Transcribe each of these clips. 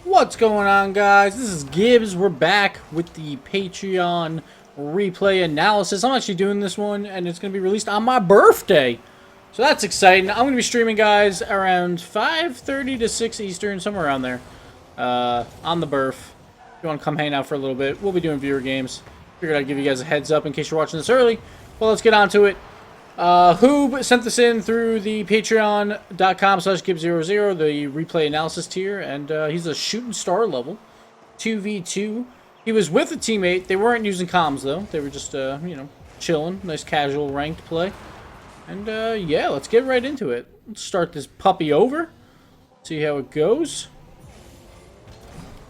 What's going on, guys? This is Gibbs. We're back with the Patreon replay analysis. I'm actually doing this one, and it's going to be released on my birthday. So that's exciting. I'm going to be streaming, guys, around 5:30 to 6 Eastern, somewhere around there, on the birth. If you want to come hang out for a little bit, we'll be doing viewer games. Figured I'd give you guys a heads up in case you're watching this early. Well, let's get on to it. Hoob sent this in through the patreon.com/Gibbs00, the replay analysis tier, and he's a shooting star level, 2v2. He was with a teammate. They weren't using comms, though. They were just, you know, chilling. Nice casual ranked play. And, yeah, let's get right into it. Let's start this puppy over. See how it goes.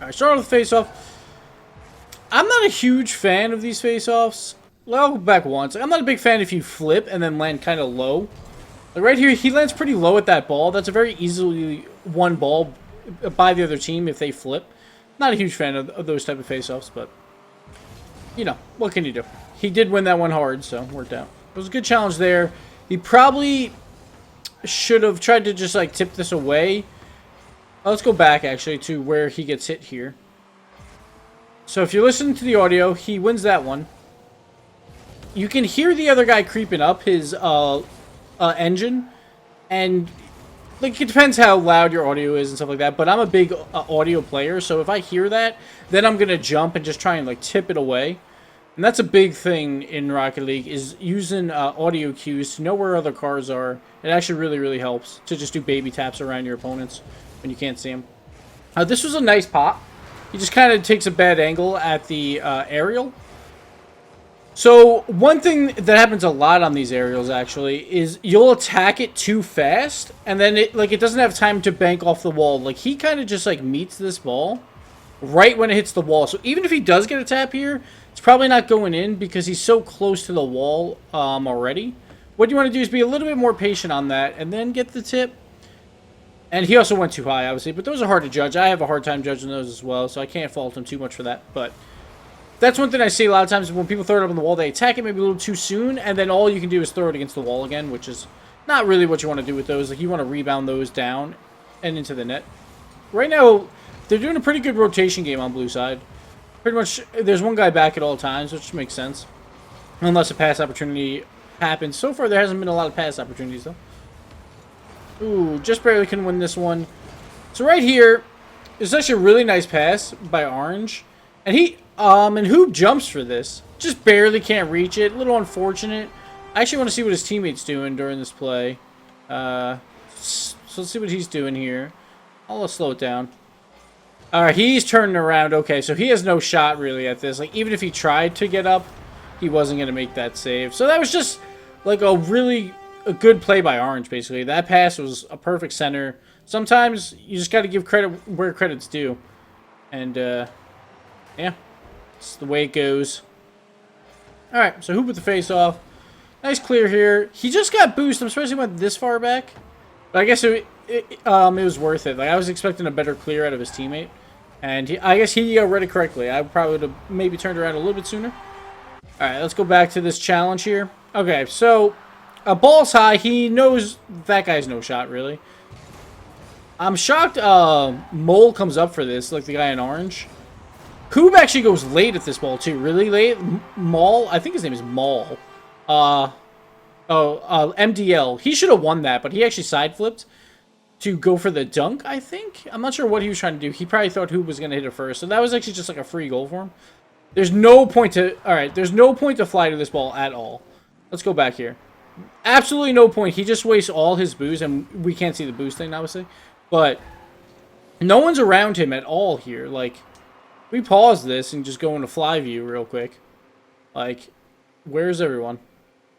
Alright, start with face-off. I'm not a huge fan of these face-offs. I'll go back once. I'm not a big fan if you flip and then land kind of low. Like right here, he lands pretty low at that ball. That's a very easily won ball by the other team if they flip. Not a huge fan of those type of face-offs, but, you know, what can you do? He did win that one hard, so worked out. It was a good challenge there. He probably should have tried to just, like, tip this away. Let's go back, actually, to where he gets hit here. So if you listen to the audio, he wins that one. You can hear the other guy creeping up his engine, and like it depends how loud your audio is and stuff like that, but I'm a big audio player, so if I hear that, then I'm gonna jump and just try and like tip it away. And that's a big thing in Rocket League, is using audio cues to know where other cars are. It actually really helps to just do baby taps around your opponents when you can't see them. This was a nice pop. He just kind of takes a bad angle at the aerial. So, one thing that happens a lot on these aerials, actually, is you'll attack it too fast, and then it doesn't have time to bank off the wall. Like, he kind of just, like, meets this ball right when it hits the wall. So, even if he does get a tap here, it's probably not going in because he's so close to the wall already. What you want to do is be a little bit more patient on that, and then get the tip. And he also went too high, obviously, but those are hard to judge. I have a hard time judging those as well, so I can't fault him too much for that, but that's one thing I see a lot of times when people throw it up on the wall. They attack it maybe a little too soon, and then all you can do is throw it against the wall again, which is not really what you want to do with those. Like, you want to rebound those down and into the net. Right now, they're doing a pretty good rotation game on blue side. Pretty much, there's one guy back at all times, which makes sense. Unless a pass opportunity happens. So far, there hasn't been a lot of pass opportunities, though. Ooh, just barely can win this one. So right here, there's actually a really nice pass by Orange. And and Hoob jumps for this. Just barely can't reach it. A little unfortunate. I actually want to see what his teammate's doing during this play. So let's see what he's doing here. I'll slow it down. Alright, he's turning around. Okay, so he has no shot really at this. Like, even if he tried to get up, he wasn't going to make that save. So that was just, like, a good play by Orange, basically. That pass was a perfect center. Sometimes you just got to give credit where credit's due. And, yeah. It's the way it goes. Alright, so Hoob with the face-off. Nice clear here. He just got boosted. I'm surprised he went this far back. But I guess it was worth it. Like, I was expecting a better clear out of his teammate. And I guess he read it correctly. I probably would have maybe turned around a little bit sooner. Alright, let's go back to this challenge here. Okay, so ball's high. He knows that guy's no shot, really. I'm shocked Mole comes up for this, like the guy in orange. Hoob actually goes late at this ball, too. Really late. Maul. I think his name is Maul. MDL. He should have won that, but he actually side flipped to go for the dunk, I think. I'm not sure what he was trying to do. He probably thought Hoob was going to hit it first. So that was actually just like a free goal for him. There's no point to... Alright, there's no point to fly to this ball at all. Let's go back here. Absolutely no point. He just wastes all his boost, and we can't see the boost thing, obviously. But no one's around him at all here. Like, we pause this and just go into fly view real quick. Like, where's everyone?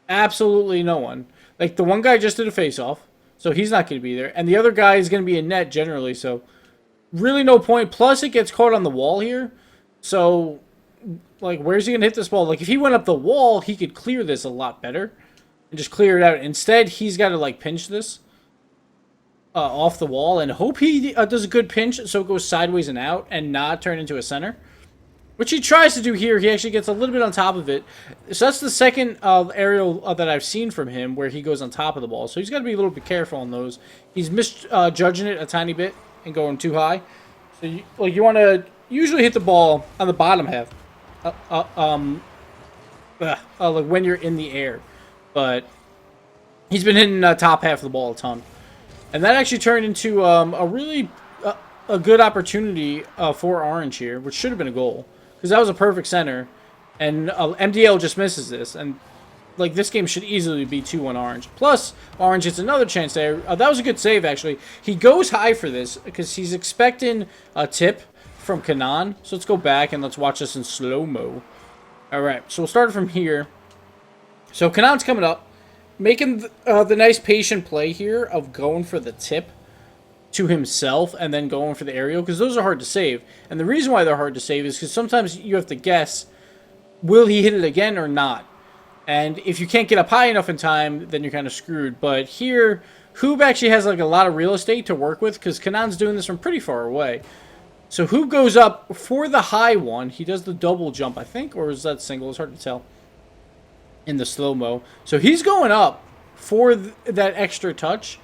Absolutely no one. Like, the one guy just did a face-off, so he's not going to be there. And the other guy is going to be in net generally, so really no point. Plus, it gets caught on the wall here. So, like, where's he going to hit this ball? Like, if he went up the wall, he could clear this a lot better and just clear it out. Instead, he's got to, like, pinch this off the wall and hope he does a good pinch so it goes sideways and out and not turn into a center, which he tries to do here. He actually gets a little bit on top of it. So that's the second aerial that I've seen from him where he goes on top of the ball. So he's got to be a little bit careful on those. He's misjudging it a tiny bit and going too high. So you want to usually hit the ball on the bottom half, like when you're in the air. But he's been hitting top half of the ball a ton, and that actually turned into a really a good opportunity for Orange here, which should have been a goal because that was a perfect center, and MDL just misses this, and like this game should easily be 2-1 Orange. Plus, Orange gets another chance there. That was a good save actually. He goes high for this because he's expecting a tip from Kanan. So let's go back and let's watch this in slow-mo. All right, so we'll start from here. So Kanan's coming up, making the nice patient play here of going for the tip to himself and then going for the aerial, because those are hard to save. And the reason why they're hard to save is because sometimes you have to guess, will he hit it again or not? And if you can't get up high enough in time, then you're kind of screwed. But here, Hoob actually has like a lot of real estate to work with because Kanan's doing this from pretty far away. So Hoob goes up for the high one. He does the double jump, I think, or is that single? It's hard to tell in the slow-mo. So he's going up for that extra touch.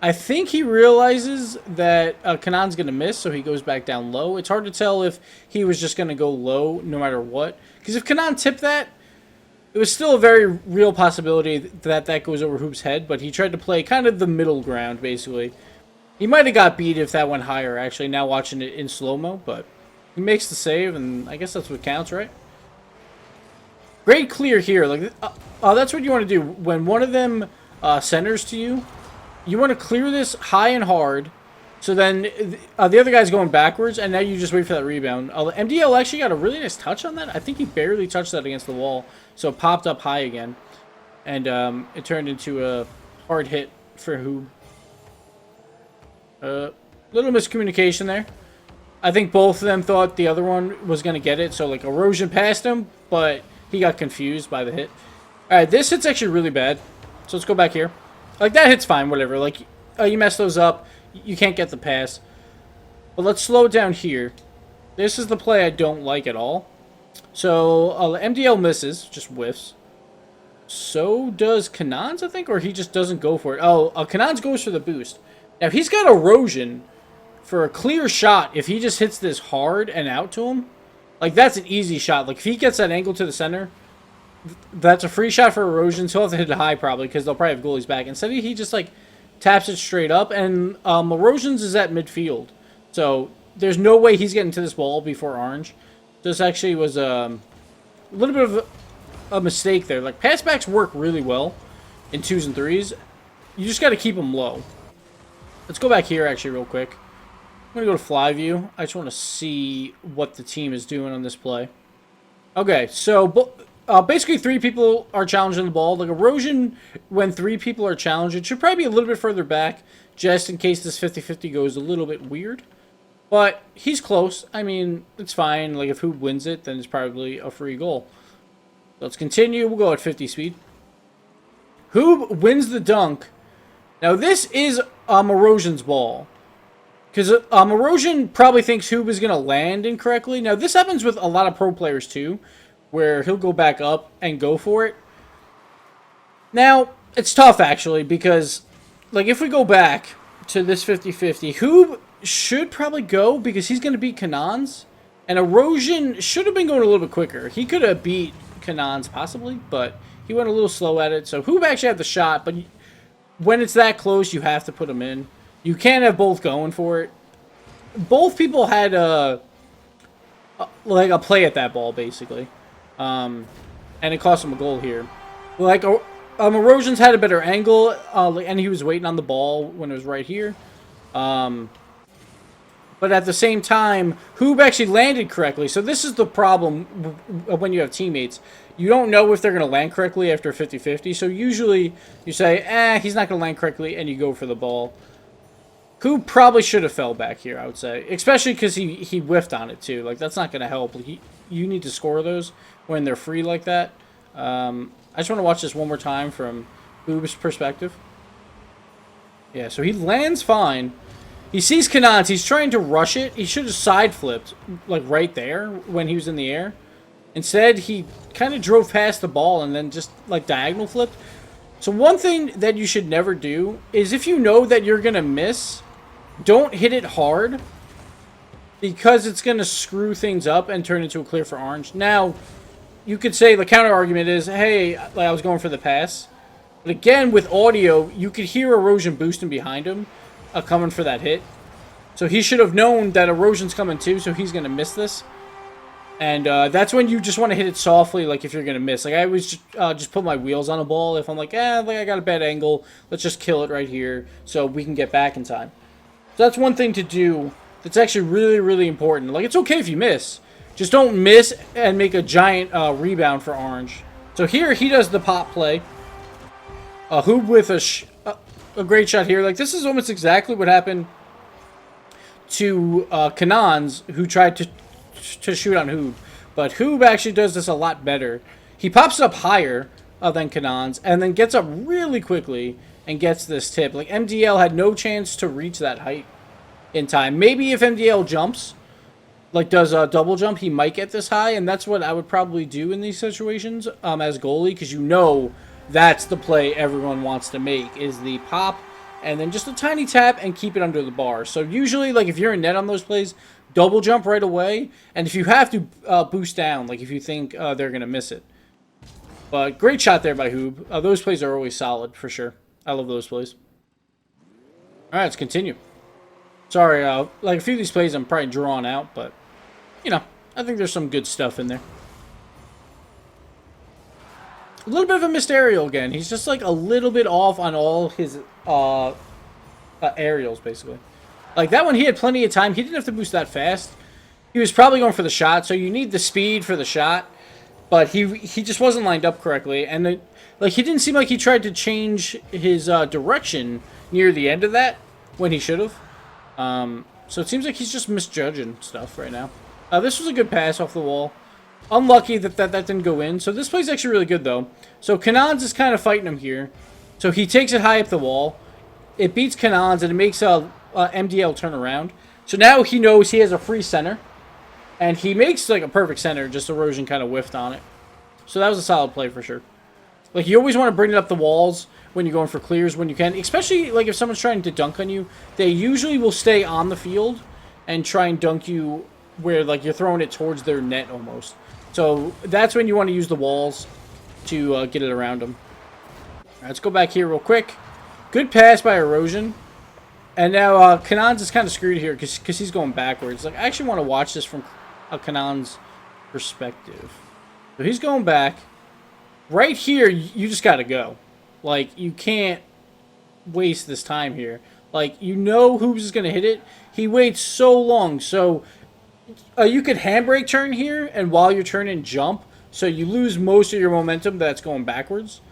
I think he realizes that Kanan's going to miss, so he goes back down low. It's hard to tell if he was just going to go low no matter what. Because if Kanan tipped that, it was still a very real possibility that that goes over Hoop's head, but he tried to play kind of the middle ground, basically. He might have got beat if that went higher, actually, now watching it in slow-mo, but he makes the save, and I guess that's what counts, right? Great clear here. Like that's what you want to do. When one of them centers to you, you want to clear this high and hard, so then the other guy's going backwards, and now you just wait for that rebound. MDL actually got a really nice touch on that. I think he barely touched that against the wall, so it popped up high again. And it turned into a hard hit for Hoob. Little miscommunication there. I think both of them thought the other one was going to get it, so like Erosion passed him, but he got confused by the hit. Alright, this hit's actually really bad. So let's go back here. Like, that hit's fine, whatever. Like, you mess those up, you can't get the pass. But let's slow it down here. This is the play I don't like at all. So, MDL misses, just whiffs. So does Kanan's, I think, or he just doesn't go for it. Oh, Kanan's goes for the boost. Now, he's got Erosion for a clear shot. If he just hits this hard and out to him, like, that's an easy shot. Like, if he gets that angle to the center, that's a free shot for Erosion. So he'll have to hit it high, probably, because they'll probably have goalies back. Instead, he just, like, taps it straight up. And Erosion's is at midfield. So there's no way he's getting to this ball before Orange. This actually was a little bit of a mistake there. Like, passbacks work really well in 2s and 3s. You just got to keep them low. Let's go back here, actually, real quick. I'm going to go to fly view. I just want to see what the team is doing on this play. Okay, so basically 3 people are challenging the ball. Like, Erosion, when 3 people are challenged, it should probably be a little bit further back, just in case this 50-50 goes a little bit weird. But he's close. I mean, it's fine. Like, if Hoob wins it, then it's probably a free goal. Let's continue. We'll go at 50 speed. Hoob wins the dunk. Now, this is Erosion's ball. Because Erosion probably thinks Hoob is going to land incorrectly. Now, this happens with a lot of pro players, too, where he'll go back up and go for it. Now, it's tough, actually, because, like, if we go back to this 50-50, Hoob should probably go because he's going to beat Kanan's. And Erosion should have been going a little bit quicker. He could have beat Kanan's, possibly, but he went a little slow at it. So Hoob actually had the shot, but when it's that close, you have to put him in. You can't have both going for it. Both people had like a play at that ball, basically. And it cost him a goal here. Like, Erosion's had a better angle, and he was waiting on the ball when it was right here. But at the same time, Hoob actually landed correctly. So this is the problem when you have teammates. You don't know if they're going to land correctly after 50-50. So usually you say, he's not going to land correctly, and you go for the ball. Hoob probably should have fell back here, I would say. Especially because he whiffed on it, too. Like, that's not going to help. You need to score those when they're free like that. I just want to watch this one more time from Hoob's perspective. Yeah, so he lands fine. He sees Kanan's. He's trying to rush it. He should have side flipped, like, right there when he was in the air. Instead, he kind of drove past the ball and then just, like, diagonal flipped. So one thing that you should never do is if you know that you're going to miss, don't hit it hard because it's going to screw things up and turn into a clear for orange. Now, you could say the counter argument is, hey, like I was going for the pass. But again, with audio, you could hear erosion boosting behind him, coming for that hit. So he should have known that erosion's coming too, so he's going to miss this. And that's when you just want to hit it softly, like if you're going to miss. Like I always just put my wheels on a ball. If I'm like, like I got a bad angle, let's just kill it right here so we can get back in time. So that's one thing to do that's actually really, really important. Like, it's okay if you miss. Just don't miss and make a giant rebound for orange. So here, he does the pop play. Hoob with a great shot here. Like, this is almost exactly what happened to Kanans, who tried to shoot on Hoob. But Hoob actually does this a lot better. He pops up higher than Kanans, and then gets up really quickly and gets this tip. Like, MDL had no chance to reach that height in time. Maybe if MDL jumps, like does a double jump, he might get this high, and that's what I would probably do in these situations as goalie, because you know that's the play everyone wants to make, is the pop, and then just a tiny tap and keep it under the bar. So usually, like if you're in net on those plays, double jump right away, and if you have to, boost down, like if you think they're going to miss it. But great shot there by Hoob. Those plays are always solid, for sure. I love those plays. Alright, let's continue. Sorry, like a few of these plays I'm probably drawn out, but, you know, I think there's some good stuff in there. A little bit of a missed aerial again. He's just like a little bit off on all his aerials, basically. Like that one, he had plenty of time. He didn't have to boost that fast. He was probably going for the shot, so you need the speed for the shot. But he just wasn't lined up correctly, and like he didn't seem like he tried to change his direction near the end of that when he should have. So it seems like he's just misjudging stuff right now. This was a good pass off the wall. Unlucky that didn't go in. So this play's actually really good though. So Kanans is kind of fighting him here. So he takes it high up the wall. It beats Kanans and it makes MDL turn around. So now he knows he has a free center. And he makes like a perfect center, just erosion kind of whiffed on it. So that was a solid play for sure. Like you always want to bring it up the walls when you're going for clears when you can. Especially like if someone's trying to dunk on you. They usually will stay on the field and try and dunk you where like you're throwing it towards their net almost. So that's when you want to use the walls to get it around them. Right, let's go back here real quick. Good pass by erosion. And now Kanans is kind of screwed here because he's going backwards. Like I actually want to watch this from Kanan's perspective. So he's going back. Right here, you just got to go. Like, you can't waste this time here. Like, you know Hoobs is going to hit it. He waits so long. So, you could handbrake turn here, and while you're turning, jump. So, you lose most of your momentum that's going backwards.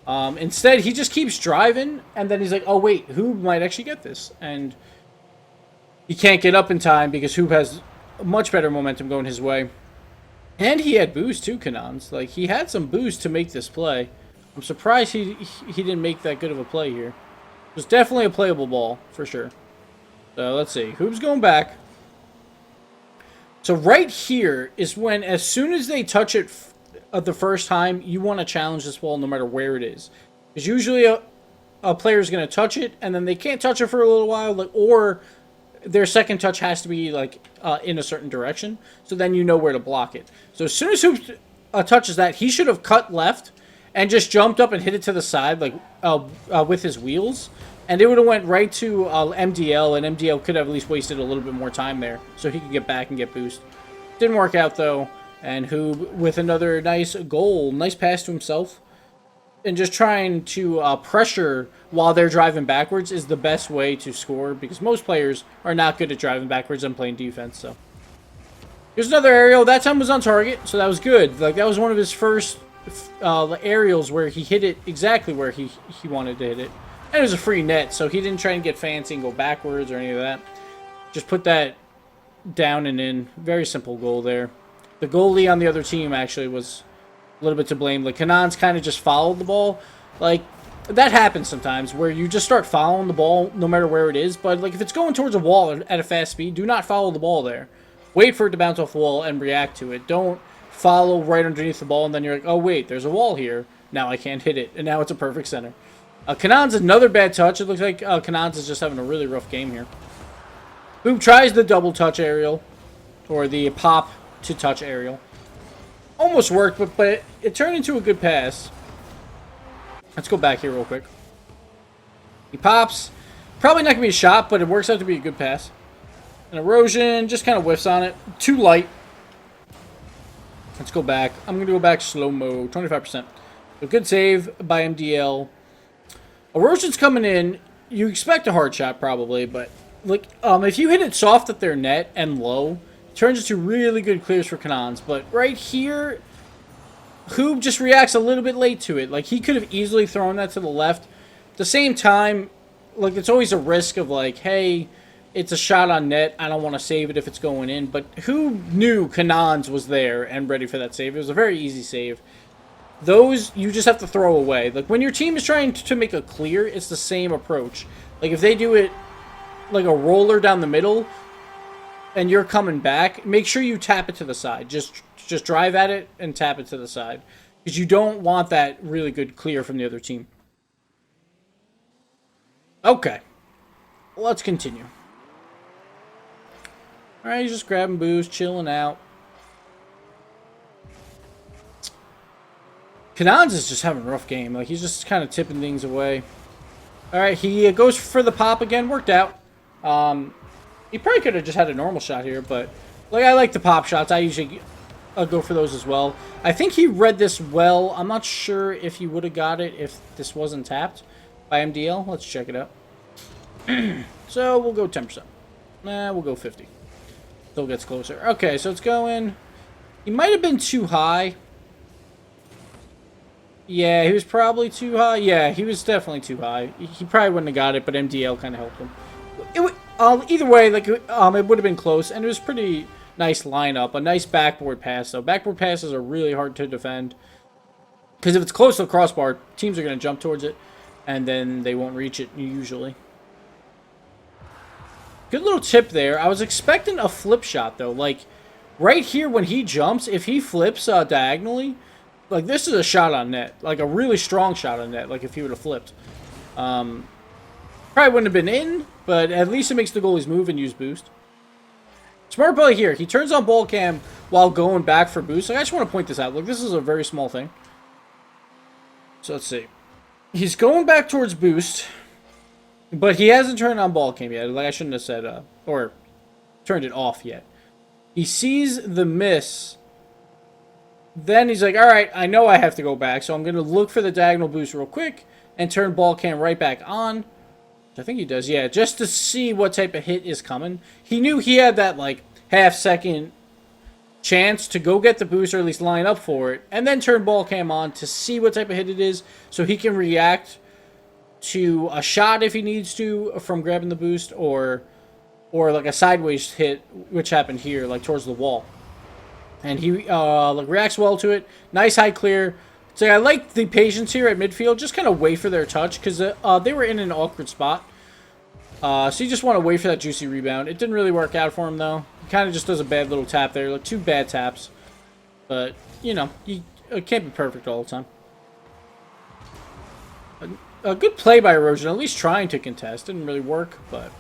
Instead, he just keeps driving, and then he's like, oh, wait, Hoob might actually get this. And he can't get up in time because Hoob has much better momentum going his way. And he had boost too, Kanans. Like, he had some boost to make this play. I'm surprised he didn't make that good of a play here. It was definitely a playable ball, for sure. So, let's see. Hoob's going back. So, right here is when, as soon as they touch it the first time, you want to challenge this ball no matter where it is. Because usually a player is going to touch it, and then they can't touch it for a little while, like, or their second touch has to be like in a certain direction, so then you know where to block it. So as soon as Hoob touches that, he should have cut left and just jumped up and hit it to the side, like with his wheels, and it would have went right to MDL, and MDL could have at least wasted a little bit more time there, so he could get back and get boost. Didn't work out though, and Hoob with another nice goal, nice pass to himself. And just trying to pressure while they're driving backwards is the best way to score, because most players are not good at driving backwards and playing defense. So here's another aerial. That time was on target, so that was good. Like that was one of his first aerials where he hit it exactly where he wanted to hit it. And it was a free net, so he didn't try and get fancy and go backwards or any of that. Just put that down and in. Very simple goal there. The goalie on the other team actually was a little bit to blame. Like Kanans kind of just followed the ball. Like that happens sometimes where you just start following the ball no matter where it is. But like if it's going towards a wall at a fast speed, do not follow the ball there. Wait for it to bounce off the wall and react to it. Don't follow right underneath the ball and then you're like, oh wait, there's a wall here. Now I can't hit it. And now it's a perfect center. Kanans, another bad touch. It looks like Kanans is just having a really rough game here. Hoob tries the double touch aerial, or the pop to touch aerial. Almost worked, but it turned into a good pass. Let's go back here real quick. He pops. Probably not going to be a shot, but it works out to be a good pass. An erosion, just kind of whiffs on it. Too light. Let's go back. I'm going to go back slow-mo, 25%. A good save by MDL. Erosion's coming in. You expect a hard shot, probably, but like if you hit it soft at their net and low, it turns into really good clears for Kanans. But right here, Hoob just reacts a little bit late to it. Like, he could have easily thrown that to the left. At the same time, like, it's always a risk of, like, hey, it's a shot on net. I don't want to save it if it's going in. But who knew Kanans was there and ready for that save? It was a very easy save. Those, you just have to throw away. Like, when your team is trying to make a clear, it's the same approach. Like, if they do it like a roller down the middle and you're coming back, make sure you tap it to the side. Just drive at it and tap it to the side. Because you don't want that really good clear from the other team. Okay. Let's continue. Alright, he's just grabbing boost, chilling out. Kanans is just having a rough game. Like, he's just kind of tipping things away. Alright, he goes for the pop again. Worked out. He probably could have just had a normal shot here, but like, I like the pop shots. I usually go for those as well. I think he read this well. I'm not sure if he would have got it if this wasn't tapped by MDL. Let's check it out. So we'll go 10%. Nah, we'll go 50. Still gets closer. Okay, so it's going. He might have been too high. Yeah, he was probably too high. Yeah, he was definitely too high. He probably wouldn't have got it, but MDL kind of helped him. Either way, like, it would have been close, and it was pretty nice lineup. A nice backboard pass, though. Backboard passes are really hard to defend. Because if it's close to the crossbar, teams are going to jump towards it, and then they won't reach it, usually. Good little tip there. I was expecting a flip shot, though. Like, right here when he jumps, if he flips diagonally, like, this is a shot on net. Like, a really strong shot on net, like, if he would have flipped. Probably wouldn't have been in, but at least it makes the goalies move and use boost. Smart play here. He turns on ball cam while going back for boost. Like, I just want to point this out. Look, this is a very small thing. So, let's see. He's going back towards boost, but he hasn't turned on ball cam yet. Like, I shouldn't have said, or turned it off yet. He sees the miss. Then he's like, all right, I know I have to go back, so I'm going to look for the diagonal boost real quick and turn ball cam right back on. I think he does, yeah, just to see what type of hit is coming. He knew he had that, like, half-second chance to go get the boost or at least line up for it, and then turn ball cam on to see what type of hit it is so he can react to a shot if he needs to from grabbing the boost or like a sideways hit, which happened here, like towards the wall. And he like reacts well to it. Nice high clear. So I like the patience here at midfield. Just kind of wait for their touch because they were in an awkward spot. So you just want to wait for that juicy rebound. It didn't really work out for him, though. He kind of just does a bad little tap there. Like, 2 bad taps. But, you know, it can't be perfect all the time. A good play by Erosion. At least trying to contest. Didn't really work, but...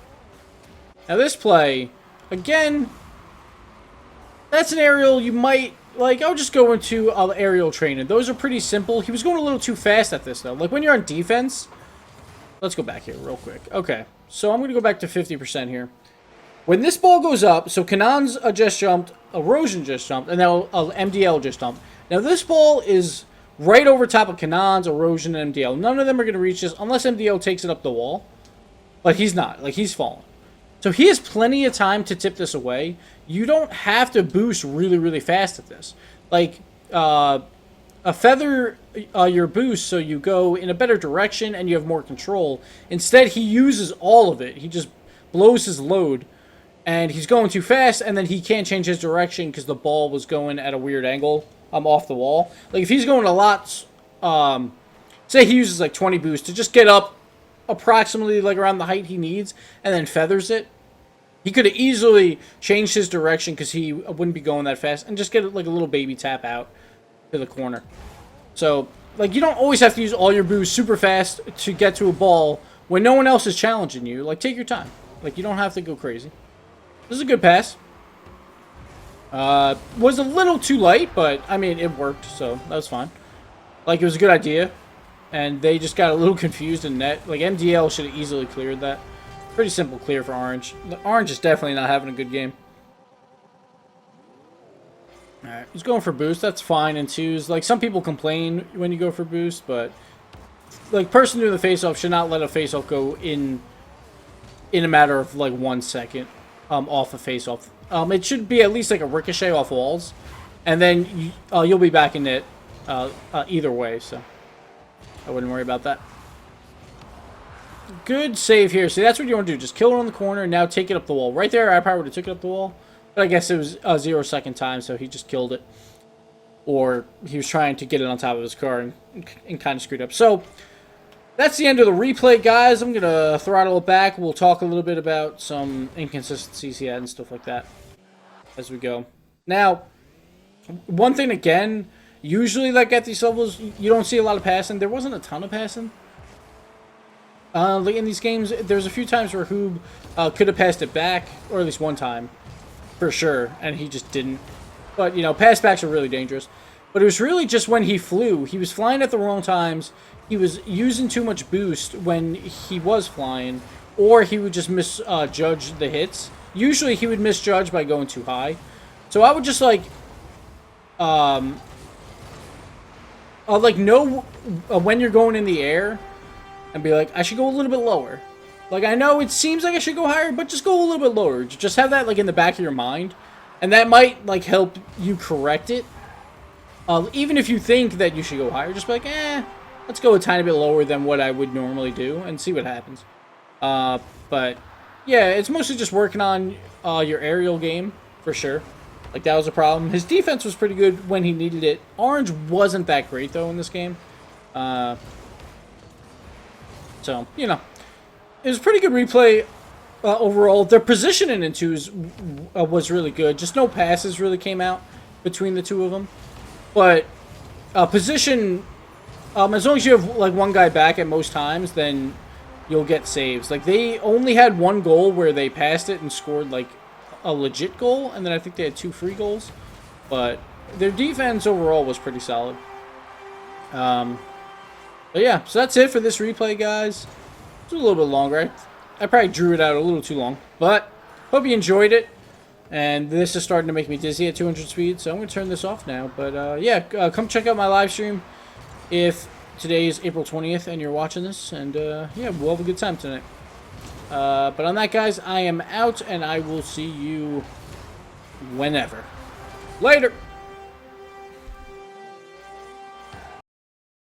Now this play, again... That's an aerial you might... Like, I'll just go into aerial training. Those are pretty simple. He was going a little too fast at this, though. Like, when you're on defense... Let's go back here real quick. Okay, so I'm going to go back to 50% here. When this ball goes up, so Kanans just jumped, Erosion just jumped, and now MDL just jumped. Now, this ball is right over top of Kanans, Erosion, and MDL. None of them are going to reach this unless MDL takes it up the wall. But he's not. Like, he's fallen. So he has plenty of time to tip this away. You don't have to boost really, really fast at this. Like, feather your boost so you go in a better direction and you have more control. Instead, he uses all of it. He just blows his load. And he's going too fast, and then he can't change his direction because the ball was going at a weird angle off the wall. Like, if he's going a lot... say he uses, like, 20 boost to just get up approximately, like, around the height he needs, and then feathers it. He could have easily changed his direction because he wouldn't be going that fast and just get, like, a little baby tap out to the corner. So, like, you don't always have to use all your boost super fast to get to a ball when no one else is challenging you. Like, take your time. Like, you don't have to go crazy. This is a good pass. Was a little too light, but, I mean, it worked, so that was fine. Like, it was a good idea. And they just got a little confused in net. Like, MDL should have easily cleared that. Pretty simple clear for Orange. Orange is definitely not having a good game. Alright, he's going for boost. That's fine in twos. Like, some people complain when you go for boost, but... Like, person doing the face-off should not let a face-off go in a matter of, like, 1 second off a face-off. It should be at least, like, a ricochet off walls. And then you'll be back in it either way, so... I wouldn't worry about that. Good save here. See, that's what you want to do. Just kill it on the corner and now take it up the wall. Right there, I probably would have took it up the wall. But I guess it was a 0-second time, so he just killed it. Or he was trying to get it on top of his car and kind of screwed up. So, that's the end of the replay, guys. I'm going to throttle it back. We'll talk a little bit about some inconsistencies he had and stuff like that as we go. Now, one thing again... Usually, like, at these levels, you don't see a lot of passing. There wasn't a ton of passing. Like in these games, there's a few times where Hoob could have passed it back, or at least one time, for sure, and he just didn't. But, you know, pass backs are really dangerous. But it was really just when he flew. He was flying at the wrong times. He was using too much boost when he was flying, or he would just misjudge the hits. Usually, he would misjudge by going too high. So I would just, like... know when you're going in the air and be like, I should go a little bit lower. Like, I know it seems like I should go higher, but just go a little bit lower. Just have that, like, in the back of your mind. And that might, like, help you correct it. Even if you think that you should go higher, just be like, let's go a tiny bit lower than what I would normally do and see what happens. But, yeah, it's mostly just working on your aerial game, for sure. Like, that was a problem. His defense was pretty good when he needed it. Orange wasn't that great, though, in this game. So, you know. It was a pretty good replay overall. Their positioning in twos was really good. Just no passes really came out between the two of them. But position, as long as you have, like, one guy back at most times, then you'll get saves. Like, they only had one goal where they passed it and scored, like, a legit goal, and then I think they had 2 free goals, but their defense overall was pretty solid. But yeah, so that's it for this replay, guys. It's a little bit longer. I probably drew it out a little too long, but hope you enjoyed it. And this is starting to make me dizzy at 200 speed, so I'm going to turn this off now. But yeah, come check out my live stream if today is April 20th and you're watching this, and yeah, we'll have a good time tonight. But on that, guys, I am out, and I will see you whenever. Later!